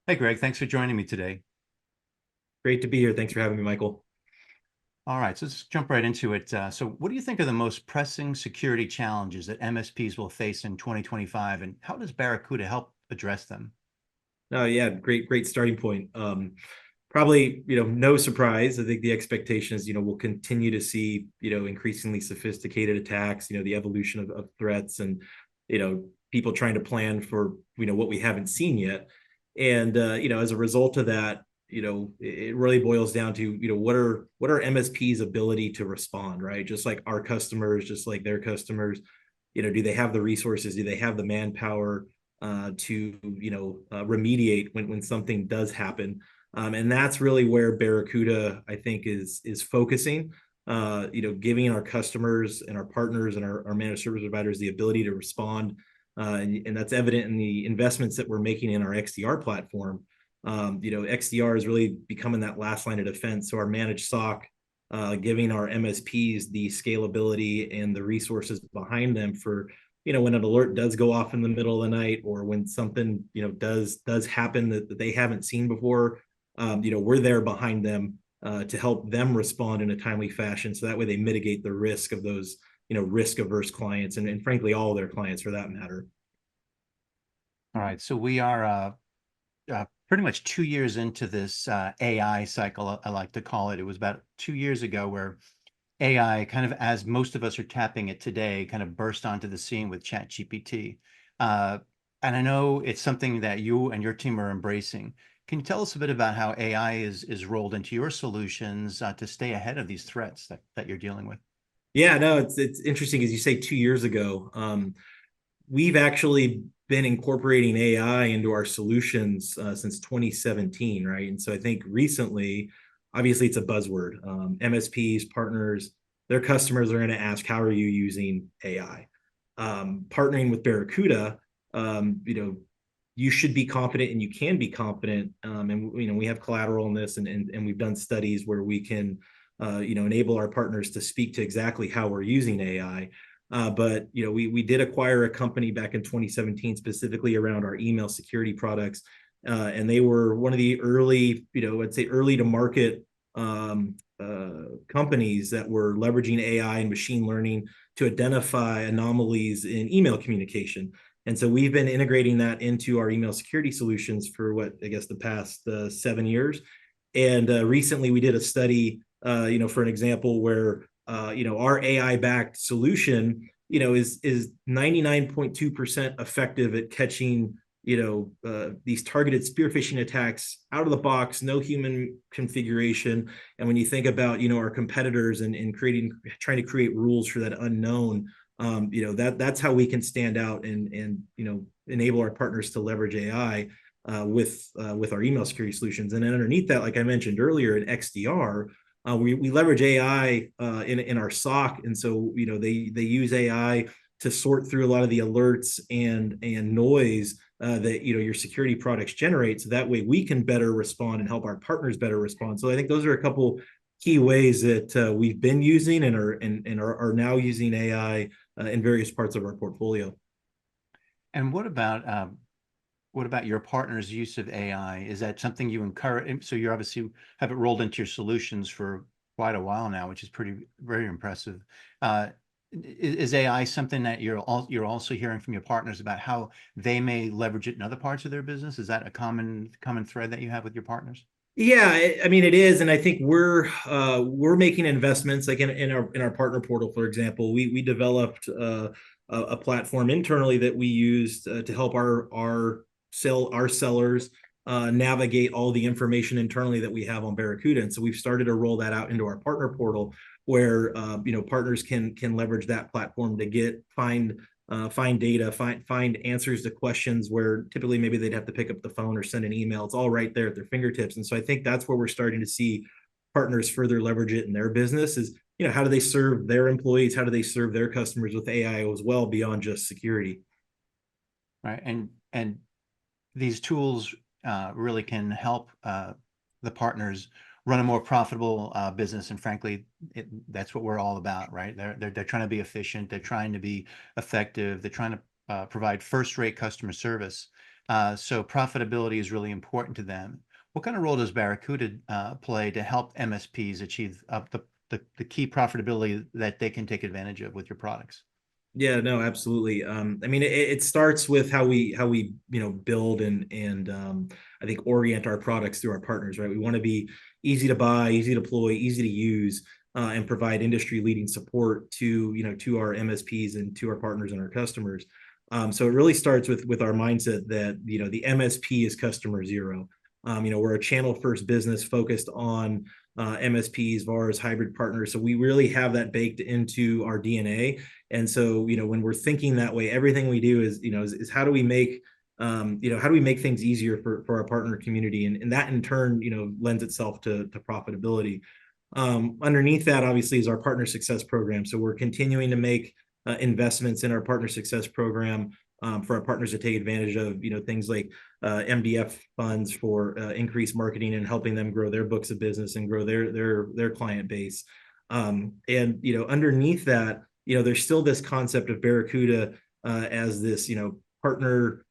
Hey, Greg, thanks for joining me today. Great to be here. Thanks for having me, Michael. All right, so let's jump right into it. So what do you think are the most pressing security challenges that MSPs will face in 2025, and how does Barracuda help address them? Oh yeah, great starting point. Probably, no surprise. I think the expectation is, we'll continue to see, increasingly sophisticated attacks, the evolution of threats and, people trying to plan for, what we haven't seen yet. And, as a result of that, it really boils down to, what are MSP's ability to respond, right? Just like our customers, just like their customers, do they have the resources? Do they have the manpower? To remediate when something does happen, and that's really where Barracuda I think is focusing. Giving our customers and our partners and our managed service providers the ability to respond, and that's evident in the investments that we're making in our XDR platform. XDR is really becoming that last line of defense. So our managed SOC, giving our MSPs the scalability and the resources behind them for when an alert does go off in the middle of the night, or when something does happen that they haven't seen before. We're there behind them to help them respond in a timely fashion, so that way they mitigate the risk of those risk averse clients, and frankly all of their clients for that matter. All right, so we are pretty much 2 years into this AI cycle, I like to call it. It was about 2 years ago where AI, kind of as most of us are tapping it today, kind of burst onto the scene with ChatGPT. Uh, and I know it's something that you and your team are embracing. Can you tell us a bit about how AI is rolled into your solutions to stay ahead of these threats that you're dealing with? Yeah, no, it's interesting as you say 2 years ago. We've actually been incorporating AI into our solutions since 2017, right? And so I think recently, obviously, it's a buzzword. MSPs, partners, their customers are going to ask, "How are you using AI?" Partnering with Barracuda, you should be confident, and you can be confident. And we have collateral in this, and we've done studies where we can, enable our partners to speak to exactly how we're using AI. But we did acquire a company back in 2017 specifically around our email security products, and they were one of the early, I'd say early to market companies that were leveraging AI and machine learning to identify anomalies in email communication. And so we've been integrating that into our email security solutions for what I guess the past 7 years. And recently we did a study, for an example where our AI-backed solution, is 99.2% effective at catching, these targeted spear phishing attacks out of the box, no human configuration. And when you think about, our competitors and trying to create rules for that unknown, that's how we can stand out and enable our partners to leverage AI with our email security solutions. And then underneath that, like I mentioned earlier, in XDR, we leverage AI in our SOC, and so they use AI to sort through a lot of the alerts and noise that your security products generate, so that way we can better respond and help our partners better respond. So I think those are a couple key ways that we've been using and are now using AI in various parts of our portfolio. And what about your partner's use of AI? Is that something you encourage? So you obviously have it rolled into your solutions for quite a while now, which is very impressive. Uh, is AI something that you're also hearing from your partners about how they may leverage it in other parts of their business? Is that a common thread that you have with your partners? Yeah, I mean it is, and I think we're making investments like in our partner portal, for example. We developed a platform internally that we used to help our sellers navigate all the information internally that we have on Barracuda, and so we've started to roll that out into our partner portal, where partners can leverage that platform to find data, find answers to questions where typically maybe they'd have to pick up the phone or send an email. It's all right there at their fingertips. And so I think that's where we're starting to see partners further leverage it in their business is, how do they serve their employees? How do they serve their customers with AI as well beyond just security? Right. And these tools really can help the partners run a more profitable business. And frankly, that's what we're all about, right? They're trying to be efficient. They're trying to be effective. They're trying to provide first-rate customer service. So profitability is really important to them. What kind of role does Barracuda play to help MSPs achieve the key profitability that they can take advantage of with your products? Yeah, no, absolutely. I mean, it starts with how we build and I think orient our products through our partners, right? We want to be easy to buy, easy to deploy, easy to use, and provide industry leading support to to our MSPs and to our partners and our customers. So it really starts with our mindset that the MSP is customer zero. We're a channel first business focused on MSPs, VARs, hybrid partners. So we really have that baked into our DNA. And so, when we're thinking that way, everything we do is how do we make, how do we make things easier for our partner community? And that in turn, lends itself to profitability. Underneath that, obviously, is our partner success program. So we're continuing to make investments in our partner success program for our partners to take advantage of, things like MDF funds for increased marketing and helping them grow their books of business and grow their client base. And underneath that, there's still this concept of Barracuda as this, partner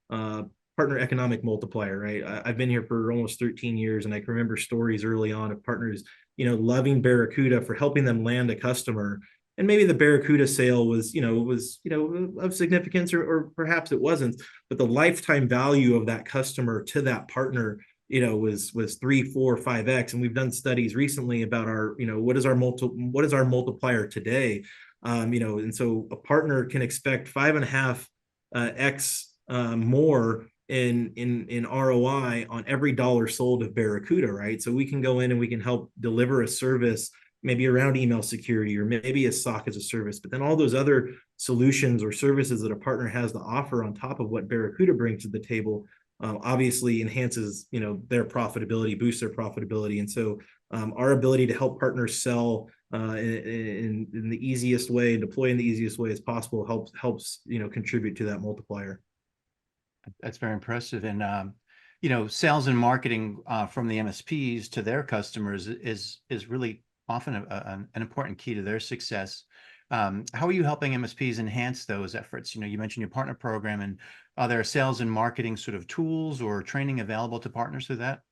partner economic multiplier, right? I've been here for almost 13 years, and I can remember stories early on of partners, loving Barracuda for helping them land a customer. And maybe the Barracuda sale was of significance, or perhaps it wasn't, but the lifetime value of that customer to that partner, was 3, 4, 5x. And we've done studies recently about our, what is our multiplier today? And so a partner can expect 5.5 x more in ROI on every dollar sold of Barracuda, right? So we can go in and we can help deliver a service maybe around email security or maybe a SOC as a service, but then all those other solutions or services that a partner has to offer on top of what Barracuda brings to the table obviously enhances their profitability, boosts their profitability. And so our ability to help partners sell in the easiest way, deploy in the easiest way as possible helps contribute to that multiplier. That's very impressive. And sales and marketing from the MSPs to their customers is really often an important key to their success. How are you helping MSPs enhance those efforts? You mentioned your partner program, and are there sales and marketing sort of tools or training available to partners through that?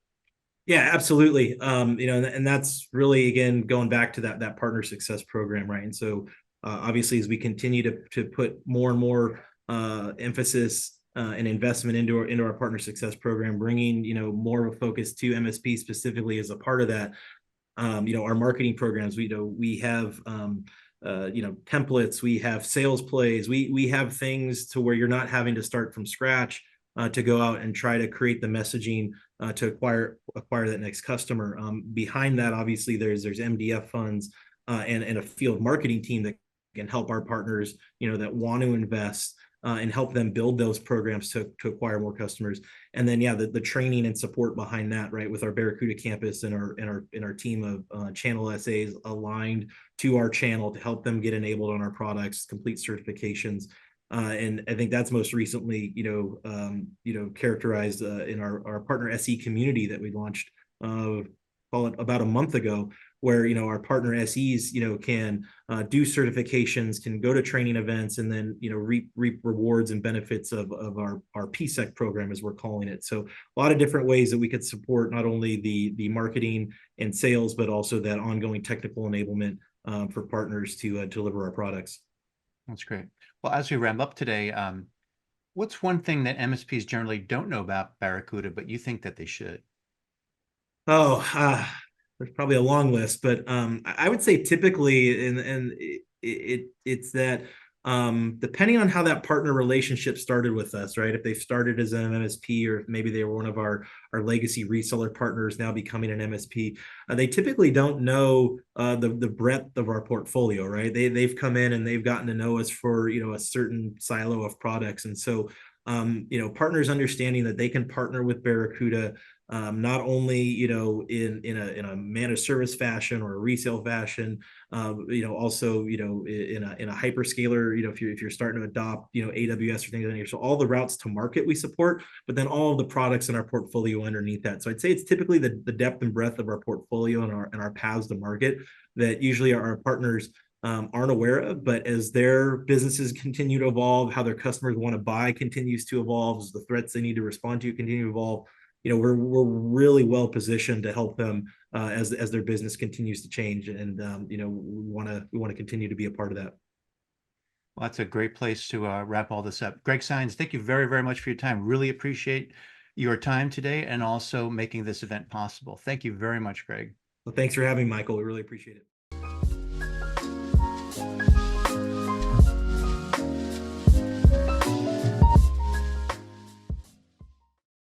Yeah, absolutely. And that's really, again, going back to that partner success program, right? And so obviously, as we continue to put more and more emphasis and investment into our partner success program, bringing more of a focus to MSP specifically as a part of that. Our marketing programs, we have templates, we have sales plays, we have things to where you're not having to start from scratch to go out and try to create the messaging to acquire that next customer. Behind that, obviously, there's MDF funds and a field marketing team that can help our partners, that want to invest and help them build those programs to acquire more customers. And then, the training and support behind that, right, with our Barracuda campus and our team of channel SAs aligned to our channel to help them get enabled on our products, complete certifications. And I think that's most recently, characterized in our partner SE community that we launched, call it about a month ago, where our partner SEs can do certifications, can go to training events, and then reap rewards and benefits of our PSEC program, as we're calling it. So a lot of different ways that we could support not only the marketing and sales, but also that ongoing technical enablement for partners to deliver our products. That's great. Well, as we wrap up today, what's one thing that MSPs generally don't know about Barracuda, but you think that they should? Oh, there's probably a long list, but I would say typically, and it's that depending on how that partner relationship started with us, right? If they started as an MSP, or if maybe they were one of our legacy reseller partners now becoming an MSP, they typically don't know the breadth of our portfolio, right? They've come in and they've gotten to know us for a certain silo of products, and so partners understanding that they can partner with Barracuda not only in a managed service fashion or a resale fashion, also in a hyperscaler, if you're starting to adopt AWS or things like that. So all the routes to market we support, but then all of the products in our portfolio underneath that. So I'd say it's typically the depth and breadth of our portfolio and our paths to market that usually our partners aren't aware of. But as their businesses continue to evolve, how their customers want to buy continues to evolve, as the threats they need to respond to continue to evolve, we're really well positioned to help them as their business continues to change. And we want to continue to be a part of that. Well, that's a great place to wrap all this up. Greg Saenz, thank you very, very much for your time. Really appreciate your time today and also making this event possible. Thank you very much, Greg. Well, thanks for having me, Michael. We really appreciate it.